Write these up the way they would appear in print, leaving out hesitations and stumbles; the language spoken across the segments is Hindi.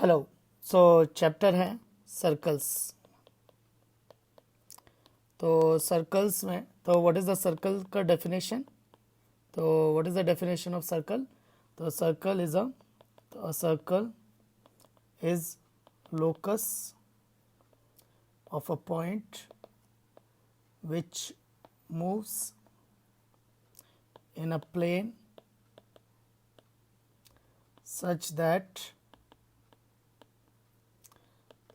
हेलो। सो चैप्टर है सर्कल्स। तो सर्कल्स में तो व्हाट इज़ द सर्कल का डेफिनेशन। तो what is the definition of circle. तो circle is a circle is locus of a point which moves in a plane such that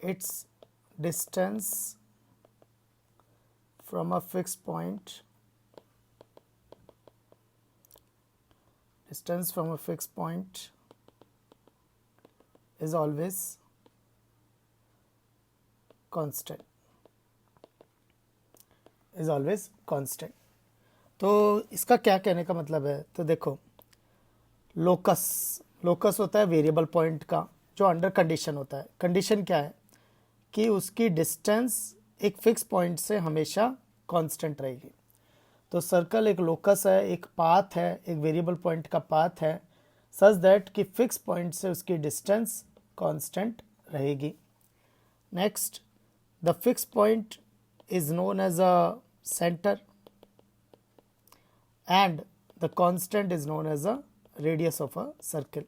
its distance from a fixed point is always constant. तो इसका क्या कहने का मतलब है। तो देखो, लोकस होता है वेरिएबल पॉइंट का जो अंडर कंडीशन होता है। कंडीशन क्या है कि उसकी डिस्टेंस एक फिक्स पॉइंट से हमेशा कांस्टेंट रहेगी। तो सर्कल एक लोकस है, एक पाथ है, एक वेरिएबल पॉइंट का पाथ है सच दैट कि फिक्स पॉइंट से उसकी डिस्टेंस कांस्टेंट रहेगी। Next, the fix point is known as a centre and the constant is known as a radius of a circle.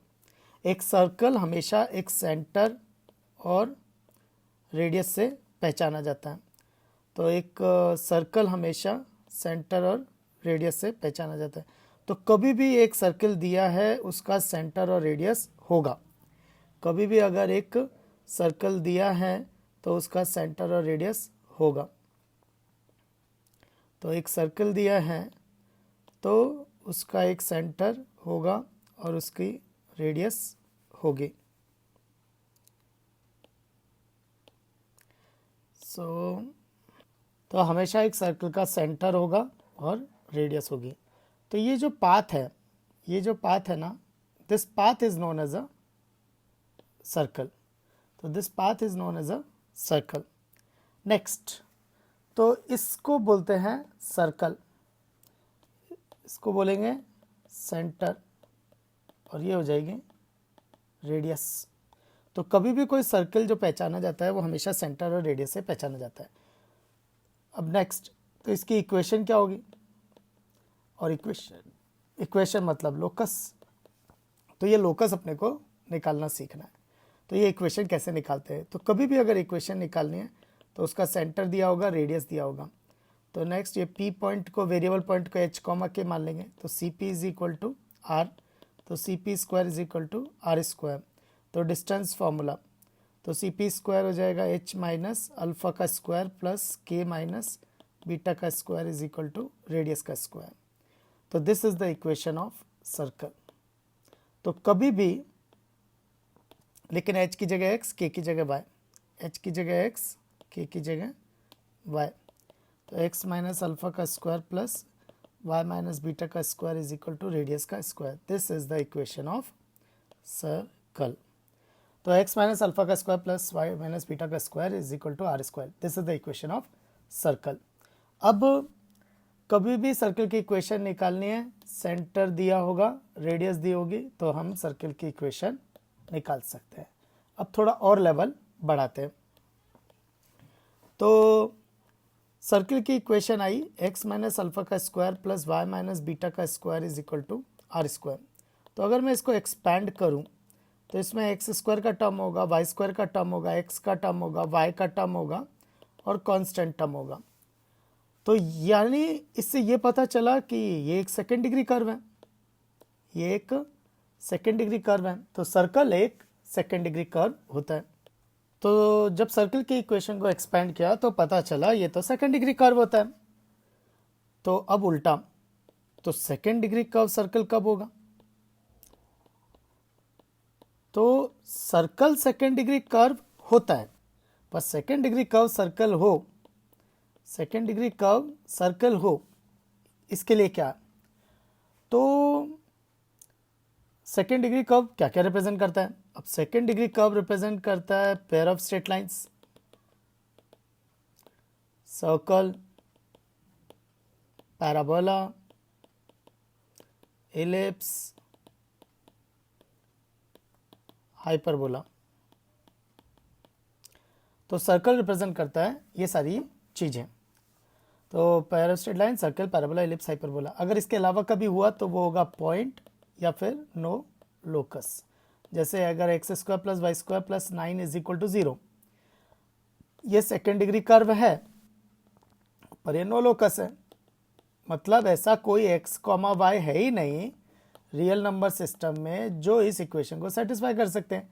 एक सर्कल हमेशा एक सेंटर और रेडियस से पहचाना जाता है। तो एक सर्कल हमेशा सेंटर और रेडियस से पहचाना जाता है। तो कभी भी एक सर्कल दिया है उसका सेंटर और रेडियस होगा। कभी भी अगर एक सर्कल दिया है तो उसका सेंटर और रेडियस होगा। तो एक सर्कल दिया है तो उसका एक सेंटर होगा और उसकी रेडियस होगी। तो हमेशा एक सर्कल का सेंटर होगा और रेडियस होगी। तो ये जो पाथ है ना, this path is known as a circle. तो this path is known as a circle. Next, तो इसको बोलते हैं सर्कल, इसको बोलेंगे सेंटर और ये हो जाएगी रेडियस। तो कभी भी कोई सर्कल जो पहचाना जाता है वो हमेशा सेंटर और रेडियस से पहचाना जाता है। अब नेक्स्ट, तो इसकी इक्वेशन क्या होगी। और इक्वेशन मतलब लोकस। तो ये लोकस अपने को निकालना सीखना है। तो ये इक्वेशन कैसे निकालते हैं। तो कभी भी अगर इक्वेशन निकालनी है तो उसका सेंटर दिया होगा, रेडियस दिया होगा। तो नेक्स्ट, ये पी पॉइंट को वेरिएबल पॉइंट को एच कॉमा के मान लेंगे। तो C P is equal to R. तो C P square is equal to R square. तो डिस्टेंस फॉर्मूला, तो सी पी स्क्वायर हो जाएगा एच माइनस अल्फा का square plus K minus beta का square is equal to radius का स्क्वायर। तो this is the equation of circle. तो कभी भी, लेकिन h की जगह x, k की जगह y, h की जगह x, k की जगह y। तो x माइनस अल्फा का square plus y minus beta का square is equal to radius का square. This is the equation of circle. तो x माइनस अल्फा का square plus y minus beta का square is equal to R square. This is the equation of circle. अब कभी भी सर्कल की इक्वेशन निकालनी है, सेंटर दिया होगा, रेडियस दी होगी, तो हम सर्कल की इक्वेशन निकाल सकते हैं। अब थोड़ा और लेवल बढ़ाते हैं। तो सर्कल की इक्वेशन आई x माइनस अल्फा का square plus y minus beta का square is equal to R square. तो अगर मैं इसको एक्सपैंड करूं तो इसमें एक्स स्क्वायर का टर्म होगा, वाई स्क्वायर का टर्म होगा, एक्स का टर्म होगा, वाई का टर्म होगा और कांस्टेंट टर्म होगा। तो यानी इससे ये पता चला कि ये एक सेकेंड डिग्री कर्व है, ये एक सेकेंड डिग्री कर्व है। तो सर्कल एक सेकेंड डिग्री कर्व होता है। तो जब सर्कल की इक्वेशन को एक्सपेंड किया तो पता चला ये तो सेकेंड डिग्री कर्व होता है। तो अब उल्टा, तो सेकेंड डिग्री कर्व सर्कल कब होगा। तो सर्कल सेकेंड डिग्री कर्व होता है, पर सेकेंड डिग्री कर्व सर्कल हो, सेकेंड डिग्री कर्व सर्कल हो, इसके लिए क्या। तो सेकेंड डिग्री कर्व क्या क्या रिप्रेजेंट करता है। अब सेकेंड डिग्री कर्व रिप्रेजेंट करता है pair of straight lines, circle, parabola, ellipse, hyperbola. तो सर्कल रिप्रेजेंट करता है ये सारी चीज़ें। तो pair straight line, circle, parabola, ellipse, hyperbola. अगर इसके अलावा कभी हुआ तो वो होगा पॉइंट या फिर नो लोकस। जैसे अगर x square plus y square plus 9 is equal to 0, ये सेकेंड डिग्री कर्व है पर ये नो लोकस है, मतलब ऐसा कोई एक्स कॉमा वाई है ही नहीं रियल नंबर सिस्टम में जो इस इक्वेशन को सेटिस्फाई कर सकते हैं,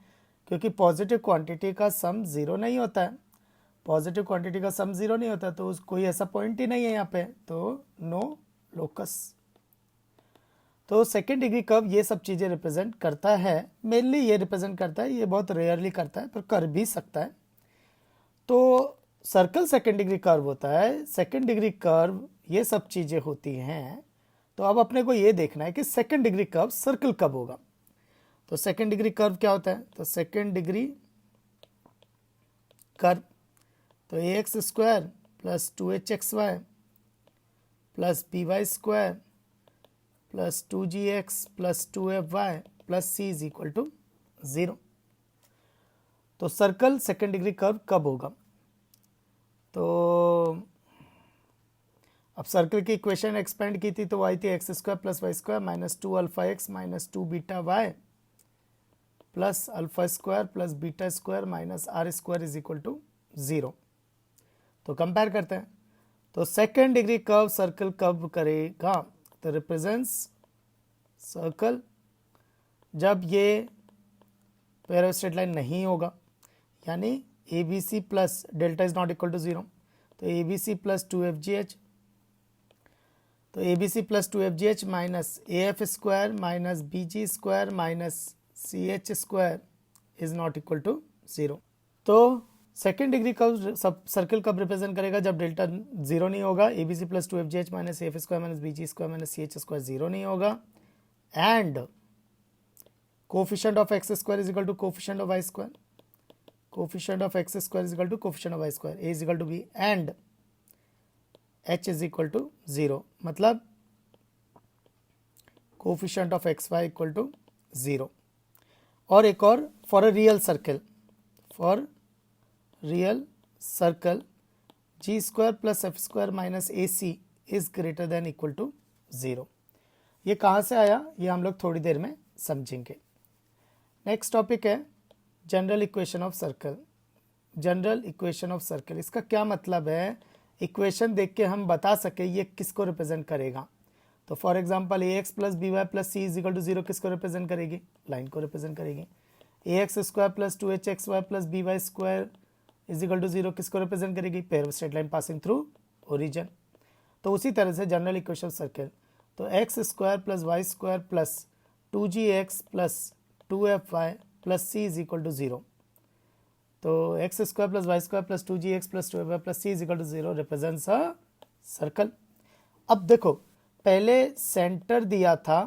क्योंकि पॉजिटिव क्वांटिटी का सम जीरो नहीं होता है। पॉजिटिव क्वांटिटी का सम जीरो नहीं होता तो कोई ऐसा पॉइंट ही नहीं है यहाँ पे, तो नो लोकस। तो सेकेंड डिग्री कर्व ये सब चीज़ें रिप्रेजेंट करता है, मेनली ये रिप्रेजेंट करता है, ये बहुत रेयरली करता है पर कर भी सकता है। तो सर्कल सेकेंड डिग्री कर्व होता है, सेकेंड डिग्री कर्व ये सब चीज़ें होती हैं। तो अब अपने को ये देखना है कि सेकेंड डिग्री कर्व सर्कल कब होगा। तो सेकेंड डिग्री कर्व क्या होता है, तो सेकेंड डिग्री कर्व तो A x square plus 2hxy plus by square plus 2gx plus 2fy plus c is equal to 0। तो सर्कल सेकेंड डिग्री कर्व कब होगा, तो अब सर्कल की इक्वेशन एक्सपेंड की थी तो आई थी x square plus y square minus 2 alpha x minus 2 beta y plus alpha square plus beta square minus are square is equal to 0। तो कंपेयर करते हैं, तो सेकेंड डिग्री कर्व सर्कल कब करेगा, तो रिप्रेजेंट्स सर्कल जब ये पैरास्ट्रेट लाइन नहीं होगा, यानी A B C plus delta is not equal to 0। तो a B C plus 2fgh, तो a B C plus 2fgh minus A F square minus B ji square minus C H square is not equal to 0। तो सेकेंड डिग्री कर्व सब सर्कल कब रिप्रेजेंट करेगा, जब डेल्टा 0 नहीं होगा, a B C plus 2fgh minus A F square minus B ji square minus C H square 0 नहीं होगा, and coefficient of x square is equal to coefficient of y square, coefficient of x square is equal to coefficient of y square, a is equal to b and h is equal to 0, मतलब coefficient of x y equal to 0। और एक और, for a real circle, for real circle g square plus F square minus A C is greater than equal to 0। ये कहाँ से आया ये हम लोग थोड़ी देर में समझेंगे। नेक्स्ट टॉपिक है general equation of circle. General equation of circle, इसका क्या मतलब है, इक्वेशन देख के हम बता सके ये किसको रिप्रेजेंट करेगा। तो for example A x plus B y plus C is equal to 0 किसको रिप्रेजेंट करेगी, लाइन को रिप्रेजेंट करेगी। A x square plus 2hxy plus B y square is equal to 0 किसको रिप्रेजेंट करेगी, pair of straight line passing through origin. तो उसी तरह से जनरल इक्वेशन ऑफ सर्कल, तो x square plus y square plus 2gx plus 2fy plus c is equal to 0। तो x square plus y square plus 2gx plus 2fy plus c is equal to 0 represents a circle. अब देखो पहले सेंटर दिया था,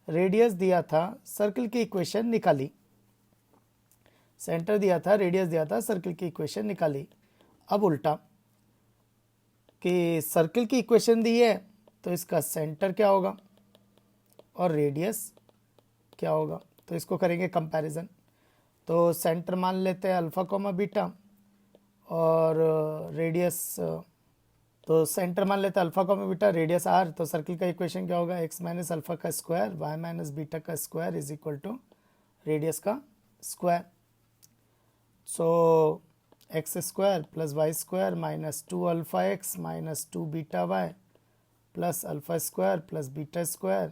रेडियस दिया था, सर्कल की इक्वेशन निकाली, सेंटर दिया था, रेडियस दिया था, सर्कल की इक्वेशन निकाली। अब उल्टा कि सर्कल की इक्वेशन दी है तो इसका सेंटर क्या होगा और रेडियस क्या होगा, तो इसको करेंगे कंपैरिजन। तो सेंटर मान लेते हैं अल्फ़ा कॉमा बीटा और रेडियस, तो सेंटर मान लेते हैं alpha comma beta, radius R. तो सर्कल का इक्वेशन क्या होगा, एक्स माइनस अल्फ़ा का स्क्वायर वाई माइनस बीटा का square is equal to radius का square. So x square plus y square minus 2 alpha x minus 2 beta y plus alpha square plus beta square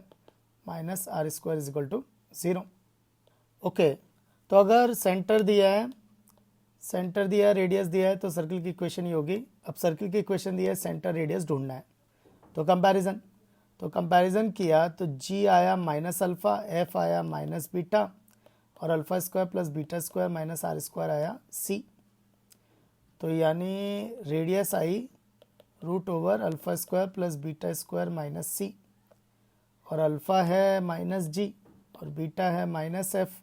minus are square is equal to 0। Okay, तो अगर सेंटर दिया है, सेंटर दिया है, रेडियस दिया है, तो सर्कल की इक्वेशन ये होगी। अब सर्कल की इक्वेशन दिया है, सेंटर रेडियस ढूंढना है, तो कंपैरिजन, तो कंपैरिजन किया तो g आया माइनस अल्फ़ा, f आया माइनस बीटा और alpha square plus beta square minus are square आया c। तो यानी रेडियस आई root over alpha square plus beta square minus c, और अल्फ़ा है माइनस g और बीटा है माइनस f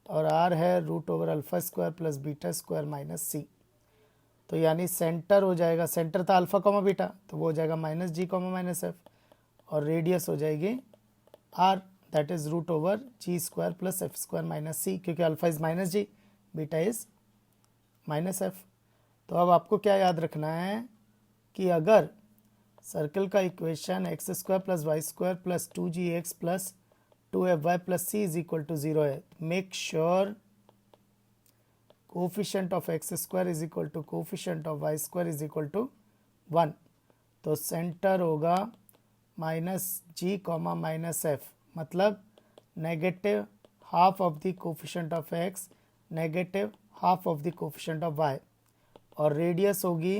और r है root over alpha square plus beta square minus c। तो यानी सेंटर हो जाएगा, सेंटर था अल्फ़ा कॉमा बीटा तो वो हो जाएगा minus g comma minus f, और रेडियस हो जाएगी r that is root over g square plus f square minus c, क्योंकि alpha is minus g, beta is minus f. तो अब आपको क्या याद रखना है कि अगर सर्कल का equation x square plus y square plus 2gx plus 2fy plus C is equal to 0 है, make sure coefficient of x square is equal to coefficient of y square is equal to 1। तो सेंटर होगा minus g comma minus f, मतलब negative half of the coefficient of x, negative half of the coefficient of y, और रेडियस होगी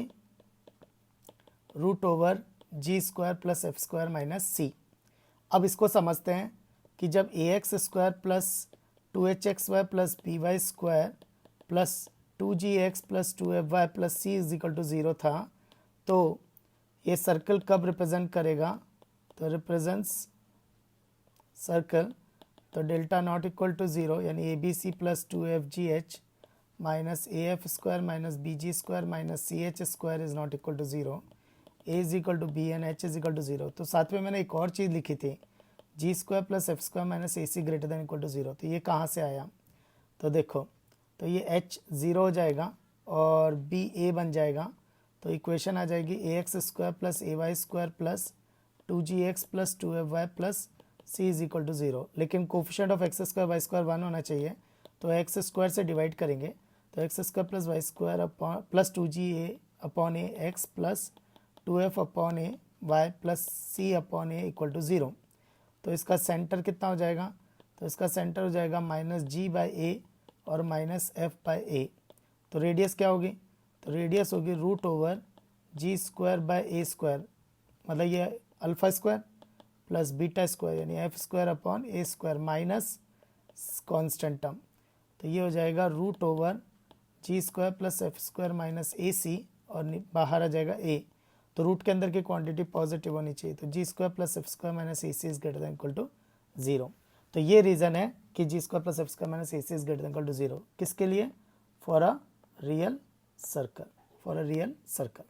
रूट ओवर जी square plus F square minus C. अब इसको समझते हैं कि जब A x square plus 2hxy plus B y square plus 2gx plus 2fy plus C is equal to 0 था, तो ये सर्कल कब रिप्रेजेंट करेगा? तो रिप्रेजेंट्स सर्कल, तो डेल्टा नॉट इक्वल टू 0 यानी A B C plus 2fgh minus A F square minus B ji square minus C H square is not equal to 0, A is equal to b and h is equal to 0। तो साथ में मैंने एक और चीज़ लिखी थी, G square plus F square minus A C greater than equal to 0। तो ये कहाँ से आया? तो देखो, तो ये एच 0 हो जाएगा और बी ए बन जाएगा। तो इक्वेशन आ जाएगी A x square plus A y square plus 2gx plus 2fy plus C is equal to 0। लेकिन coefficient of x square y square 1 होना चाहिए, तो एक्स स्क्वायर से डिवाइड करेंगे, तो x square plus y square upon plus 2ga upon a x plus 2f upon a y plus c upon a equal to 0। तो इसका सेंटर कितना हो जाएगा? तो इसका सेंटर हो जाएगा माइनस जी बाई ए और माइनस एफ बाई ए। तो रेडियस क्या होगी? तो रेडियस होगी root over ji square by A square, मतलब ये alpha square plus beta square यानी F square upon A square minus constant term. तो ये हो जाएगा रूट ओवर जी square plus F square minus ए सी, और बाहर आ जाएगा ए। तो रूट के अंदर की क्वांटिटी पॉजिटिव होनी चाहिए, तो G square plus F square minus A C is greater than equal to 0। तो ये रीज़न है कि G square plus F square minus A C is greater than equal to 0। किसके लिए? For a real circle, for a real circle.